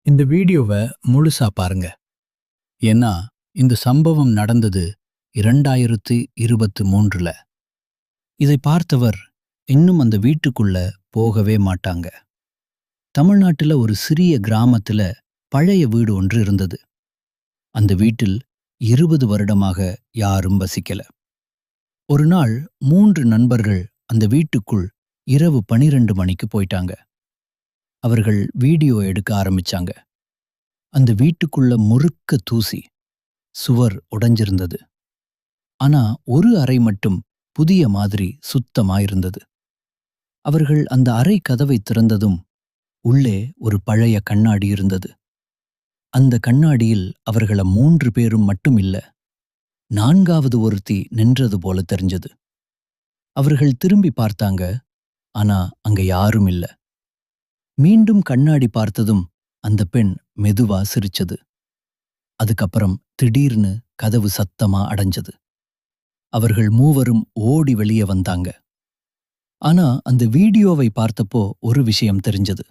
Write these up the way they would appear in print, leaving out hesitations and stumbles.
இந்த வீடியோவை முழுசா பாருங்க. ஏன்னா இந்த சம்பவம் நடந்தது 2023ல. இதை பார்த்தவர் இன்னும் அந்த வீட்டுக்குள்ள போகவே மாட்டாங்க. தமிழ்நாட்டுல ஒரு சிறிய கிராமத்துல பழைய வீடு ஒன்று இருந்தது. அந்த வீட்டில் 20 வருடமாக யாரும் வசிக்கல. ஒரு நாள் 3 நண்பர்கள் அந்த வீட்டுக்குள் இரவு 12 மணிக்கு போயிட்டாங்க. அவர்கள் வீடியோ எடுக்க ஆரம்பிச்சாங்க. அந்த வீட்டுக்குள்ள முறுக்க தூசி, சுவர் உடைஞ்சிருந்தது. ஆனா ஒரு அறை மட்டும் புதிய மாதிரி சுத்தமாயிருந்தது. அவர்கள் அந்த அறை கதவை திறந்ததும் உள்ளே ஒரு பழைய கண்ணாடி இருந்தது. அந்த கண்ணாடியில் அவர்கள 3 பேரும் மட்டும் இல்ல, 4வது ஒருத்தி நின்றது போல தெரிஞ்சது. அவர்கள் திரும்பி பார்த்தாங்க. ஆனா அங்க யாரும் இல்ல. மீண்டும் கண்ணாடி பார்த்ததும் அந்த பெண் மெதுவா சிரிச்சது. அதுக்கப்புறம் திடீர்னு கதவு சத்தமா அடைஞ்சது. அவர்கள் மூவரும் ஓடி வெளியே வந்தாங்க. ஆனா அந்த வீடியோவை பார்த்தப்போ ஒரு விஷயம் தெரிஞ்சது.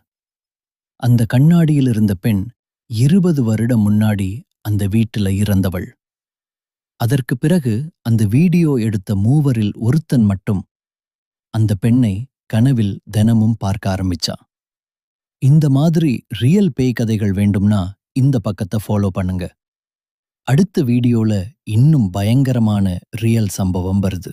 அந்த கண்ணாடியில் இருந்த பெண் 20 வருடம் முன்னாடி அந்த வீட்டுல இறந்தவள். அதற்கு பிறகு அந்த வீடியோ எடுத்த மூவரில் ஒருத்தன் மட்டும் அந்த பெண்ணை கனவில் தினமும் பார்க்க ஆரம்பிச்சான். இந்த மாதிரி ரியல் பேய் கதைகள் வேண்டும்னா இந்த பக்கத்தை ஃபாலோ பண்ணுங்க. அடுத்த வீடியோல இன்னும் பயங்கரமான ரியல் சம்பவம் வருது.